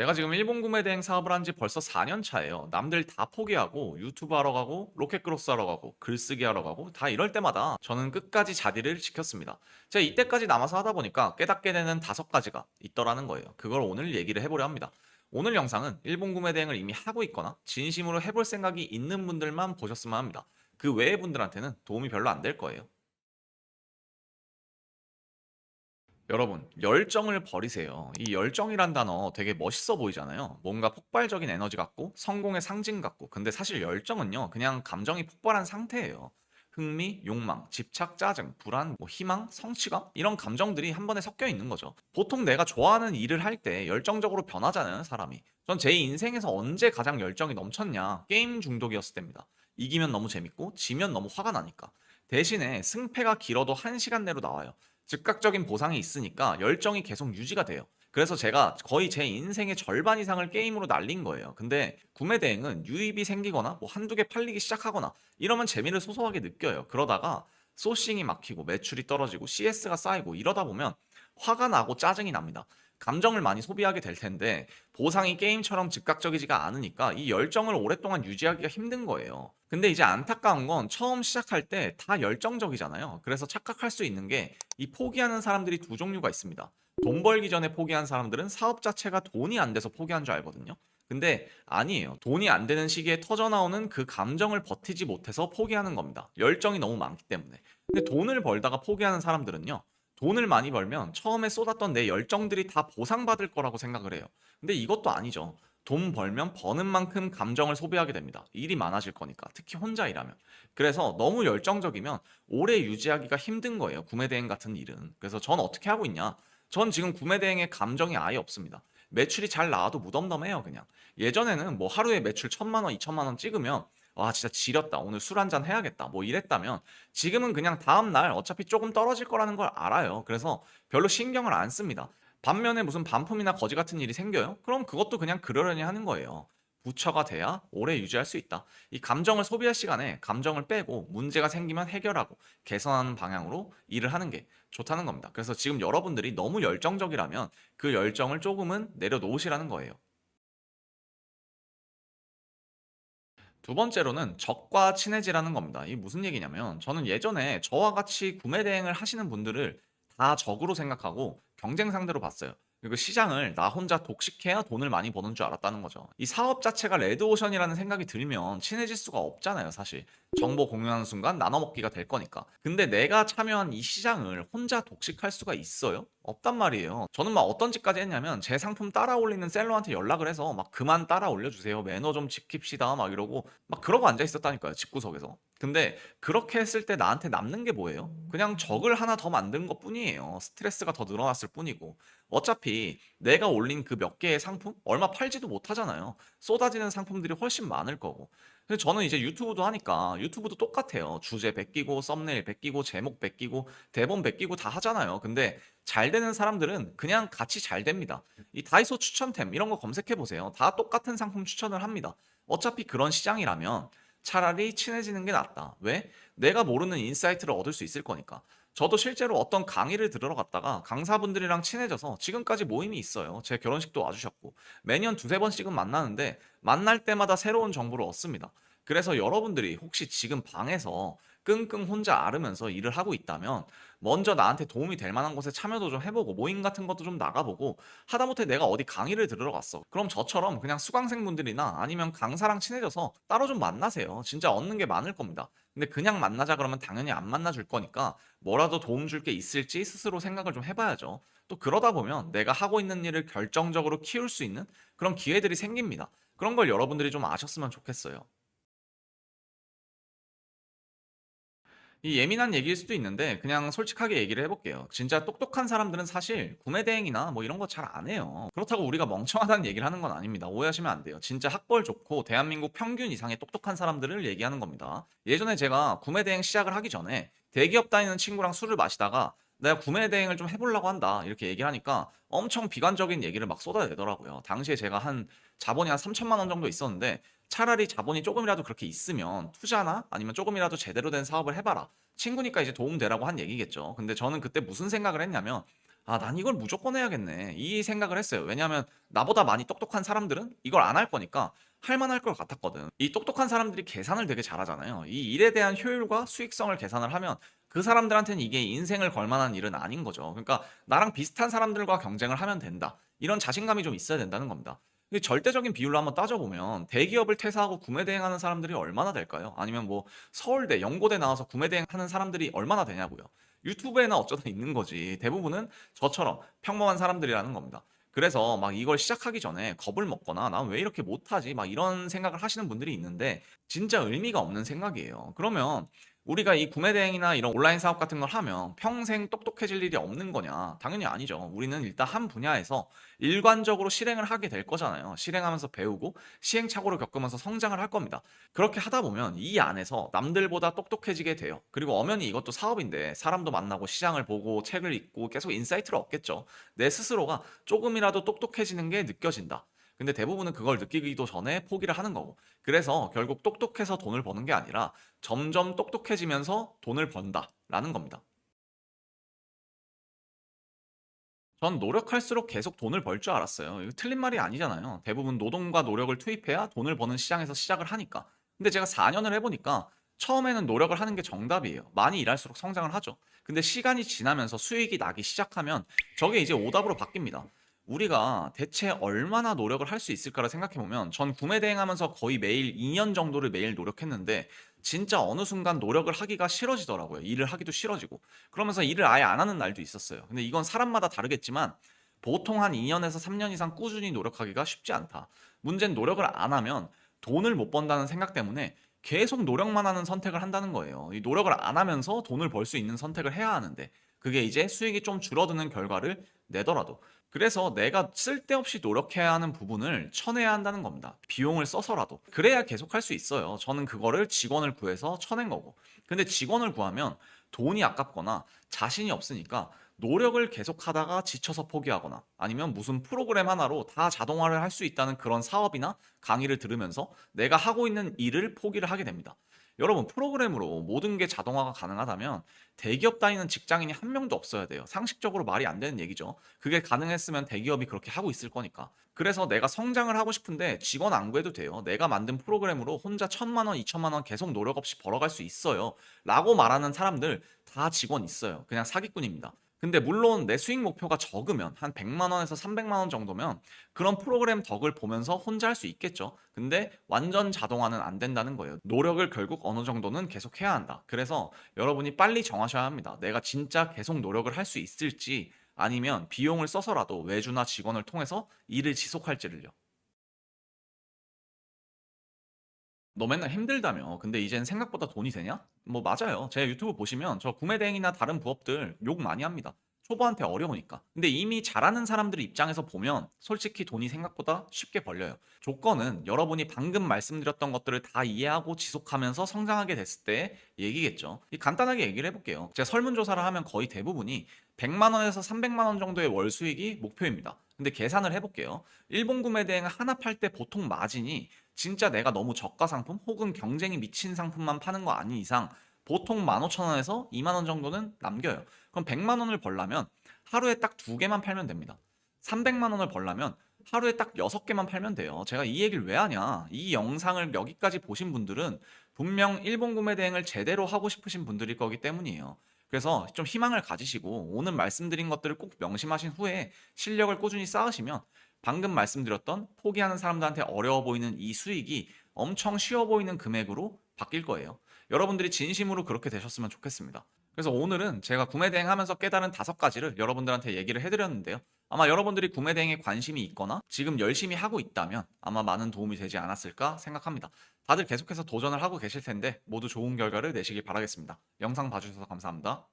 제가 지금 일본 구매 대행 사업을 한 지 벌써 4년 차예요. 남들 다 포기하고 유튜브 하러 가고 로켓크로스 하러 가고 글쓰기 하러 가고 다 이럴 때마다 저는 끝까지 자리를 지켰습니다. 제가 이때까지 남아서 하다 보니까 깨닫게 되는 5가지가 있더라는 거예요. 그걸 오늘 얘기를 해보려 합니다. 오늘 영상은 일본 구매 대행을 이미 하고 있거나 진심으로 해볼 생각이 있는 분들만 보셨으면 합니다. 그 외의 분들한테는 도움이 별로 안 될 거예요. 여러분, 열정을 버리세요. 이 열정이란 단어 되게 멋있어 보이잖아요. 뭔가 폭발적인 에너지 같고 성공의 상징 같고. 근데 사실 열정은요, 그냥 감정이 폭발한 상태예요. 흥미, 욕망, 집착, 짜증, 불안, 희망, 성취감 이런 감정들이 한 번에 섞여 있는 거죠. 보통 내가 좋아하는 일을 할 때 열정적으로 변하잖아요, 사람이. 전 제 인생에서 언제 가장 열정이 넘쳤냐? 게임 중독이었을 때입니다. 이기면 너무 재밌고 지면 너무 화가 나니까. 대신에 승패가 길어도 1시간 내로 나와요. 즉각적인 보상이 있으니까 열정이 계속 유지가 돼요. 그래서 제가 거의 제 인생의 절반 이상을 게임으로 날린 거예요. 근데 구매 대행은 유입이 생기거나 한두 개 팔리기 시작하거나 이러면 재미를 소소하게 느껴요. 그러다가 소싱이 막히고 매출이 떨어지고 CS가 쌓이고 이러다 보면 화가 나고 짜증이 납니다. 감정을 많이 소비하게 될 텐데 보상이 게임처럼 즉각적이지가 않으니까 이 열정을 오랫동안 유지하기가 힘든 거예요. 근데 이제 안타까운 건 처음 시작할 때 다 열정적이잖아요. 그래서 착각할 수 있는 게 이 포기하는 사람들이 두 종류가 있습니다. 돈 벌기 전에 포기한 사람들은 사업 자체가 돈이 안 돼서 포기한 줄 알거든요. 근데 아니에요. 돈이 안 되는 시기에 터져 나오는 그 감정을 버티지 못해서 포기하는 겁니다. 열정이 너무 많기 때문에. 근데 돈을 벌다가 포기하는 사람들은요. 돈을 많이 벌면 처음에 쏟았던 내 열정들이 다 보상받을 거라고 생각을 해요. 근데 이것도 아니죠. 돈 벌면 버는 만큼 감정을 소비하게 됩니다. 일이 많아질 거니까. 특히 혼자 일하면. 그래서 너무 열정적이면 오래 유지하기가 힘든 거예요. 구매 대행 같은 일은. 그래서 전 어떻게 하고 있냐? 전 지금 구매 대행에 감정이 아예 없습니다. 매출이 잘 나와도 무덤덤해요, 그냥. 예전에는 하루에 매출 1,000만 원, 2천만 원 찍으면 와, 진짜 지렸다. 오늘 술 한잔 해야겠다. 이랬다면 지금은 그냥 다음 날 어차피 조금 떨어질 거라는 걸 알아요. 그래서 별로 신경을 안 씁니다. 반면에 무슨 반품이나 거지 같은 일이 생겨요? 그럼 그것도 그냥 그러려니 하는 거예요. 부처가 돼야 오래 유지할 수 있다. 이 감정을 소비할 시간에 감정을 빼고 문제가 생기면 해결하고 개선하는 방향으로 일을 하는 게 좋다는 겁니다. 그래서 지금 여러분들이 너무 열정적이라면 그 열정을 조금은 내려놓으시라는 거예요. 두 번째로는 적과 친해지라는 겁니다. 이게 무슨 얘기냐면 저는 예전에 저와 같이 구매 대행을 하시는 분들을 다 적으로 생각하고 경쟁 상대로 봤어요. 그리고 시장을 나 혼자 독식해야 돈을 많이 버는 줄 알았다는 거죠. 이 사업 자체가 레드오션이라는 생각이 들면 친해질 수가 없잖아요, 사실. 정보 공유하는 순간 나눠먹기가 될 거니까. 근데 내가 참여한 이 시장을 혼자 독식할 수가 있어요? 없단 말이에요. 저는 막 어떤 짓까지 했냐면 제 상품 따라 올리는 셀러한테 연락을 해서 막 그만 따라 올려주세요. 매너 좀 지킵시다. 막 이러고 막 그러고 앉아 있었다니까요. 집구석에서. 근데 그렇게 했을 때 나한테 남는 게 뭐예요? 그냥 적을 하나 더 만든 것 뿐이에요. 스트레스가 더 늘어났을 뿐이고. 어차피 내가 올린 그 몇 개의 상품 얼마 팔지도 못하잖아요. 쏟아지는 상품들이 훨씬 많을 거고. 근데 저는 이제 유튜브도 하니까 유튜브도 똑같아요. 주제 베끼고 썸네일 베끼고 제목 베끼고 대본 베끼고 다 하잖아요. 근데 잘 되는 사람들은 그냥 같이 잘 됩니다. 이 다이소 추천템 이런 거 검색해 보세요. 다 똑같은 상품 추천을 합니다. 어차피 그런 시장이라면 차라리 친해지는 게 낫다. 왜? 내가 모르는 인사이트를 얻을 수 있을 거니까. 저도 실제로 어떤 강의를 들으러 갔다가 강사분들이랑 친해져서 지금까지 모임이 있어요. 제 결혼식도 와주셨고 매년 두세 번씩은 만나는데 만날 때마다 새로운 정보를 얻습니다. 그래서 여러분들이 혹시 지금 방에서 끙끙 혼자 앓으면서 일을 하고 있다면 먼저 나한테 도움이 될 만한 곳에 참여도 좀 해보고 모임 같은 것도 좀 나가보고 하다못해 내가 어디 강의를 들으러 갔어. 그럼 저처럼 그냥 수강생분들이나 아니면 강사랑 친해져서 따로 좀 만나세요. 진짜 얻는 게 많을 겁니다. 근데 그냥 만나자 그러면 당연히 안 만나줄 거니까 뭐라도 도움 줄 게 있을지 스스로 생각을 좀 해봐야죠. 또 그러다 보면 내가 하고 있는 일을 결정적으로 키울 수 있는 그런 기회들이 생깁니다. 그런 걸 여러분들이 좀 아셨으면 좋겠어요. 이 예민한 얘기일 수도 있는데 그냥 솔직하게 얘기를 해볼게요. 진짜 똑똑한 사람들은 사실 구매 대행이나 이런 거 잘 안 해요. 그렇다고 우리가 멍청하다는 얘기를 하는 건 아닙니다. 오해하시면 안 돼요. 진짜 학벌 좋고 대한민국 평균 이상의 똑똑한 사람들을 얘기하는 겁니다. 예전에 제가 구매 대행 시작을 하기 전에 대기업 다니는 친구랑 술을 마시다가 내가 구매 대행을 좀 해보려고 한다 이렇게 얘기를 하니까 엄청 비관적인 얘기를 막 쏟아내더라고요. 당시에 제가 자본이 한 3천만 원 정도 있었는데 차라리 자본이 조금이라도 그렇게 있으면 투자나 아니면 조금이라도 제대로 된 사업을 해봐라. 친구니까 이제 도움 되라고 한 얘기겠죠. 근데 저는 그때 무슨 생각을 했냐면 '아 난 이걸 무조건 해야겠네.' 이 생각을 했어요. 왜냐하면 나보다 많이 똑똑한 사람들은 이걸 안 할 거니까 할 만할 것 같았거든. 이 똑똑한 사람들이 계산을 되게 잘하잖아요. 이 일에 대한 효율과 수익성을 계산을 하면 그 사람들한테는 이게 인생을 걸 만한 일은 아닌 거죠. 그러니까 '나랑 비슷한 사람들과 경쟁을 하면 된다.' 이런 자신감이 좀 있어야 된다는 겁니다. 이 절대적인 비율로 한번 따져 보면 대기업을 퇴사하고 구매 대행하는 사람들이 얼마나 될까요? 아니면 뭐 서울대, 연고대 나와서 구매 대행하는 사람들이 얼마나 되냐고요. 유튜브에나 어쩌다 있는 거지. 대부분은 저처럼 평범한 사람들이라는 겁니다. 그래서 막 이걸 시작하기 전에 겁을 먹거나 '난 왜 이렇게 못하지?' 막 이런 생각을 하시는 분들이 있는데 진짜 의미가 없는 생각이에요. 그러면 우리가 이 구매 대행이나 이런 온라인 사업 같은 걸 하면 평생 똑똑해질 일이 없는 거냐? 당연히 아니죠. 우리는 일단 한 분야에서 일관적으로 실행을 하게 될 거잖아요. 실행하면서 배우고 시행착오를 겪으면서 성장을 할 겁니다. 그렇게 하다 보면 이 안에서 남들보다 똑똑해지게 돼요. 그리고 엄연히 이것도 사업인데 사람도 만나고 시장을 보고 책을 읽고 계속 인사이트를 얻겠죠. 내 스스로가 조금이라도 똑똑해지는 게 느껴진다. 근데 대부분은 그걸 느끼기도 전에 포기를 하는 거고. 그래서 결국 똑똑해서 돈을 버는 게 아니라 점점 똑똑해지면서 돈을 번다라는 겁니다. 전 노력할수록 계속 돈을 벌 줄 알았어요. 이거 틀린 말이 아니잖아요. 대부분 노동과 노력을 투입해야 돈을 버는 시장에서 시작을 하니까. 근데 제가 4 년을 해 보니까 처음에는 노력을 하는 게 정답이에요. 많이 일할수록 성장을 하죠. 근데 시간이 지나면서 수익이 나기 시작하면 저게 이제 오답으로 바뀝니다. 우리가 대체 얼마나 노력을 할 수 있을까를 생각해 보면 전 구매 대행하면서 거의 매일 2년 정도를 매일 노력했는데 진짜 어느 순간 노력을 하기가 싫어지더라고요. 일을 하기도 싫어지고. 그러면서 일을 아예 안 하는 날도 있었어요. 근데 이건 사람마다 다르겠지만 보통 한 2 년에서 3년 이상 꾸준히 노력하기가 쉽지 않다. 문제는 노력을 안 하면 돈을 못 번다는 생각 때문에 계속 노력만 하는 선택을 한다는 거예요. 이 노력을 안 하면서 돈을 벌 수 있는 선택을 해야 하는데 그게 이제 수익이 좀 줄어드는 결과를 내더라도 그래서 내가 쓸데없이 노력해야 하는 부분을 쳐내야 한다는 겁니다. 비용을 써서라도. 그래야 계속할 수 있어요. 저는 그거를 직원을 구해서 쳐낸 거고. 근데 직원을 구하면 돈이 아깝거나 자신이 없으니까 노력을 계속하다가 지쳐서 포기하거나 아니면 무슨 프로그램 하나로 다 자동화를 할 수 있다는 그런 사업이나 강의를 들으면서 내가 하고 있는 일을 포기를 하게 됩니다. 여러분 프로그램으로 모든 게 자동화가 가능하다면 대기업 다니는 직장인이 한 명도 없어야 돼요. 상식적으로 말이 안 되는 얘기죠. 그게 가능했으면 대기업이 그렇게 하고 있을 거니까. 그래서 내가 성장을 하고 싶은데 직원 안 구해도 돼요. 내가 만든 프로그램으로 혼자 1,000만 원, 2천만 원 계속 노력 없이 벌어갈 수 있어요. 라고 말하는 사람들 다 직원 있어요. 그냥 사기꾼입니다. 근데 물론 내 수익 목표가 적으면 한 100만 원에서 300만 원 정도면 그런 프로그램 덕을 보면서 혼자 할 수 있겠죠. 근데 완전 자동화는 안 된다는 거예요. 노력을 결국 어느 정도는 계속 해야 한다. 그래서 여러분이 빨리 정하셔야 합니다. 내가 진짜 계속 노력을 할 수 있을지 아니면 비용을 써서라도 외주나 직원을 통해서 일을 지속할지를요. "너 맨날 힘들다며. 근데 이젠 생각보다 돈이 되냐?" 뭐 맞아요. 제 유튜브 보시면 저 구매 대행이나 다른 부업들 욕 많이 합니다. 초보한테 어려우니까. 근데 이미 잘하는 사람들 입장에서 보면 솔직히 돈이 생각보다 쉽게 벌려요. 조건은 여러분이 방금 말씀드렸던 것들을 다 이해하고 지속하면서 성장하게 됐을 때의 얘기겠죠. 이 간단하게 얘기를 해 볼게요. 제가 설문조사를 하면 거의 대부분이 100만 원에서 300만 원 정도의 월 수익이 목표입니다. 근데 계산을 해 볼게요. 일본 구매 대행 하나 팔 때 보통 마진이 진짜 내가 너무 저가 상품 혹은 경쟁이 미친 상품만 파는 거 아닌 이상 보통 15,000원에서 2만 원 정도는 남겨요. 그럼 100만 원을 벌려면 하루에 딱 2개만 팔면 됩니다. 300만 원을 벌려면 하루에 딱 6개만 팔면 돼요. 제가 이 얘기를 왜 하냐? 이 영상을 여기까지 보신 분들은 분명 일본 구매 대행을 제대로 하고 싶으신 분들일 거기 때문이에요. 그래서 좀 희망을 가지시고 오늘 말씀드린 것들을 꼭 명심하신 후에 실력을 꾸준히 쌓으시면 방금 말씀드렸던 포기하는 사람들한테 어려워 보이는 이 수익이 엄청 쉬워 보이는 금액으로 바뀔 거예요. 여러분들이 진심으로 그렇게 되셨으면 좋겠습니다. 그래서 오늘은 제가 구매 대행하면서 깨달은 5가지를 여러분들한테 얘기를 해드렸는데요. 아마 여러분들이 구매 대행에 관심이 있거나 지금 열심히 하고 있다면 아마 많은 도움이 되지 않았을까 생각합니다. 다들 계속해서 도전을 하고 계실 텐데 모두 좋은 결과를 내시길 바라겠습니다. 영상 봐주셔서 감사합니다.